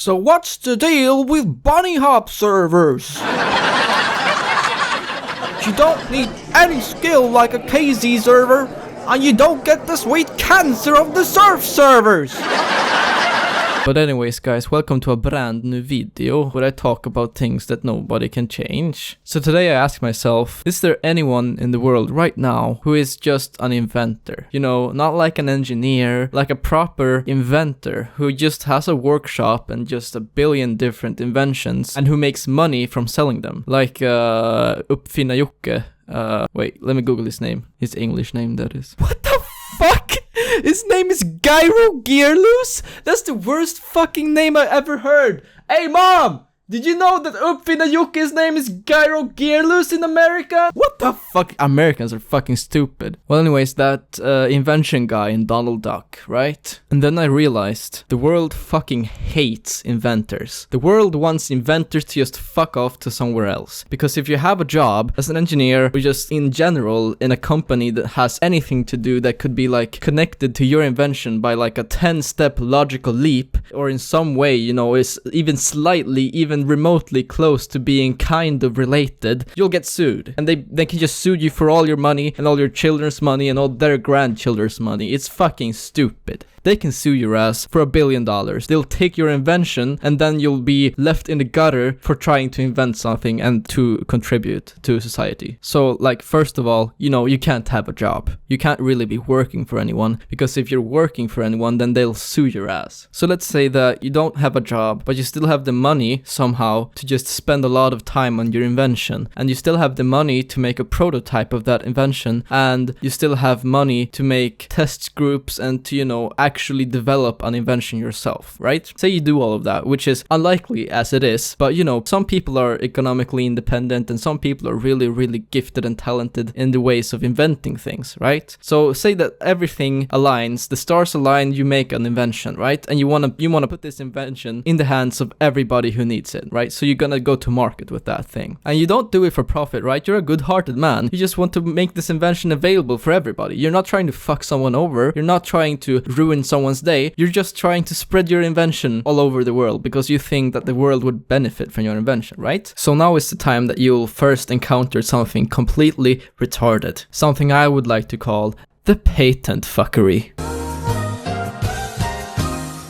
So what's the deal with bunny hop servers? You don't need any skill like a KZ server, and you don't get the sweet cancer of the surf servers. But anyways guys, welcome to a brand new video where I talk about things that nobody can change. So today I ask myself, is there anyone in the world right now who is just an inventor? You know, not like an engineer, like a proper inventor who just has a workshop and just a billion different inventions and who makes money from selling them. Like Uppfinnar-Jocke. Wait, let me Google his name. His English name, that is. What the fuck? His name is Gyro Gearloose? That's the worst fucking name I ever heard. Hey mom! Did you know that Uppfinnar-Jocke's name is Gyro Gearloose in America? What the fuck? Americans are fucking stupid. Well anyways, that invention guy in Donald Duck, right? And then I realized the world fucking hates inventors. The world wants inventors to just fuck off to somewhere else. Because if you have a job as an engineer or just in general in a company that has anything to do that could be like connected to your invention by like a 10-step logical leap or in some way, you know, is even slightly, even remotely close to being kind of related, you'll get sued. And they can just sue you for all your money and all your children's money and all their grandchildren's money. It's fucking stupid. They can sue your ass for $1 billion. They'll take your invention and then you'll be left in the gutter for trying to invent something and to contribute to society. So like, first of all, you know, you can't have a job. You can't really be working for anyone, because if you're working for anyone, then they'll sue your ass. So let's say that you don't have a job, but you still have the money somehow to just spend a lot of time on your invention. And you still have the money to make a prototype of that invention. And you still have money to make test groups and to, you know, actually develop an invention yourself, right? Say you do all of that, which is unlikely as it is, but you know, some people are economically independent and some people are really, really gifted and talented in the ways of inventing things, right? So say that everything aligns, the stars align, you make an invention, right? And you wanna put this invention in the hands of everybody who needs it, right? So you're gonna go to market with that thing. And you don't do it for profit, right? You're a good-hearted man. You just want to make this invention available for everybody. You're not trying to fuck someone over. You're not trying to ruin someone's day. You're just trying to spread your invention all over the world because you think that the world would benefit from your invention, right? So now is the time that you'll first encounter something completely retarded. Something I would like to call the patent fuckery.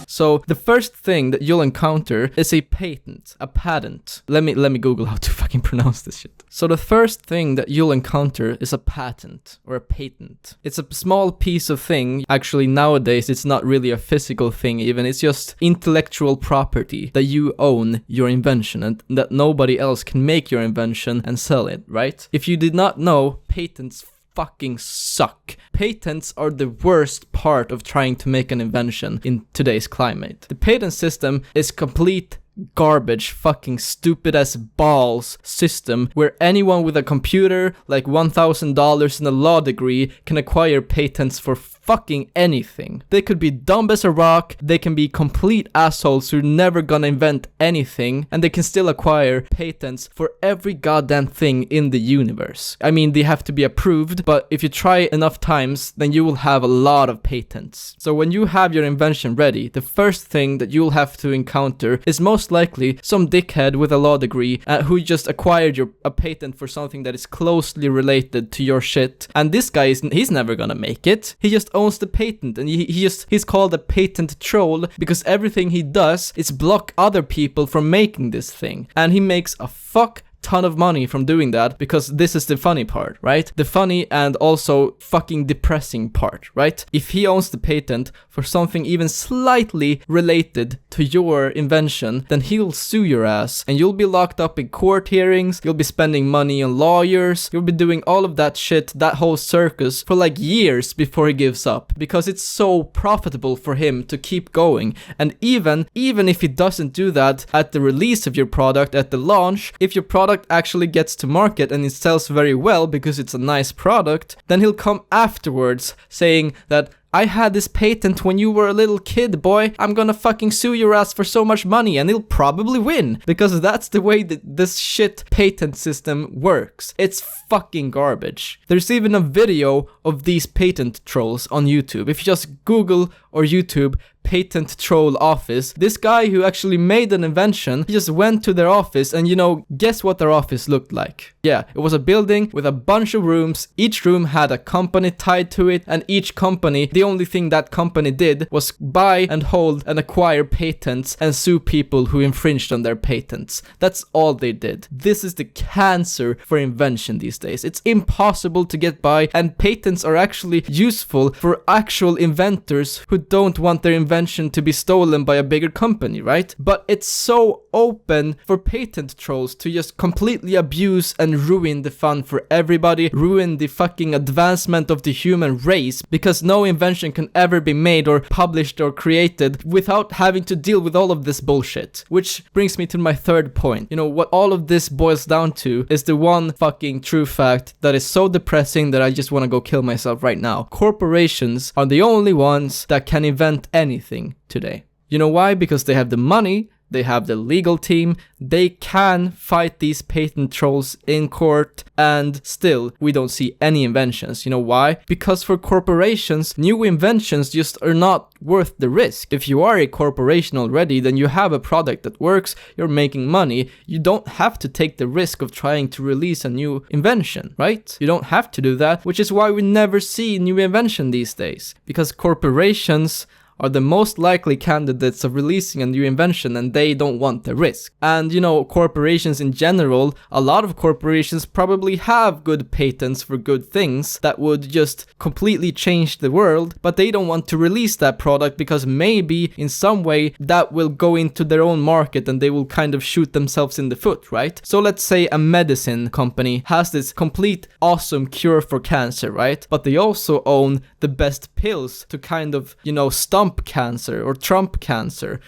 So the first thing that you'll encounter is a patent, a patent. Let me Google how to fucking pronounce this shit. So the first thing that you'll encounter is a patent or a patent. It's a small piece of thing. Actually, nowadays it's not really a physical thing even. It's just intellectual property that you own your invention and that nobody else can make your invention and sell it, right? If you did not know, patents fucking suck. Patents are the worst part of trying to make an invention in today's climate. The patent system is complete garbage, fucking stupid as balls system where anyone with a computer, like $1,000 and a law degree, can acquire patents for fucking anything. They could be dumb as a rock, they can be complete assholes who are never gonna invent anything, and they can still acquire patents for every goddamn thing in the universe. I mean, they have to be approved, but if you try enough times, then you will have a lot of patents. So when you have your invention ready, the first thing that you'll have to encounter is most likely some dickhead with a law degree who just acquired a patent for something that is closely related to your shit, and this guy he's never gonna make it. He just owns the patent, and he's called a patent troll because everything he does is block other people from making this thing, and he makes a fuck ton of money from doing that, because this is the funny part, right? The funny and also fucking depressing part, right? If he owns the patent for something even slightly related to your invention, then he'll sue your ass and you'll be locked up in court hearings, you'll be spending money on lawyers, you'll be doing all of that shit, that whole circus for like years before he gives up, because it's so profitable for him to keep going. And even if he doesn't do that at the release of your product, at the launch, if your product actually gets to market and it sells very well because it's a nice product, then he'll come afterwards saying that I had this patent when you were a little kid, boy. I'm gonna fucking sue your ass for so much money, and he'll probably win, because that's the way that this shit patent system works. It's fucking garbage. There's even a video of these patent trolls on YouTube. If you just Google or YouTube patent troll office. This guy who actually made an invention, he just went to their office and, you know, guess what their office looked like? Yeah, it was a building with a bunch of rooms. Each room had a company tied to it, and each company, the only thing that company did was buy and hold and acquire patents and sue people who infringed on their patents. That's all they did. This is the cancer for invention these days. It's impossible to get by, and patents are actually useful for actual inventors who don't want their invention to be stolen by a bigger company, right? But it's so open for patent trolls to just completely abuse and ruin the fun for everybody, ruin the fucking advancement of the human race, because no invention can ever be made or published or created without having to deal with all of this bullshit. Which brings me to my third point. You know, what all of this boils down to is the one fucking true fact that is so depressing that I just want to go kill myself right now. Corporations are the only ones that can invent anything today. You know why? Because they have the money, they have the legal team, they can fight these patent trolls in court, and still we don't see any inventions. You know why? Because for corporations, new inventions just are not worth the risk. If you are a corporation already, then you have a product that works, you're making money, you don't have to take the risk of trying to release a new invention, right? You don't have to do that, which is why we never see new invention these days. Because corporations are the most likely candidates of releasing a new invention, and they don't want the risk. And you know, corporations in general, a lot of corporations probably have good patents for good things that would just completely change the world, but they don't want to release that product because maybe in some way that will go into their own market and they will kind of shoot themselves in the foot, right? So let's say a medicine company has this complete awesome cure for cancer, right? But they also own the best pills to kind of, you know, stump cancer or trump cancer.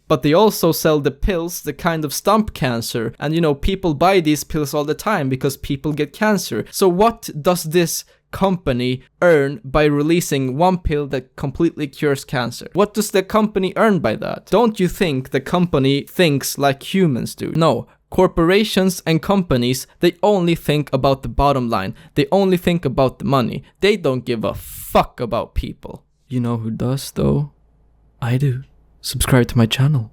But they also sell the pills that kind of stump cancer, and you know, people buy these pills all the time because people get cancer. So what does this company earn by releasing one pill that completely cures cancer? What does the company earn by that? Don't you think the company thinks like humans do? No. Corporations and companies, they only think about the bottom line. They only think about the money. They don't give a fuck about people. You know who does though? I do. Subscribe to my channel.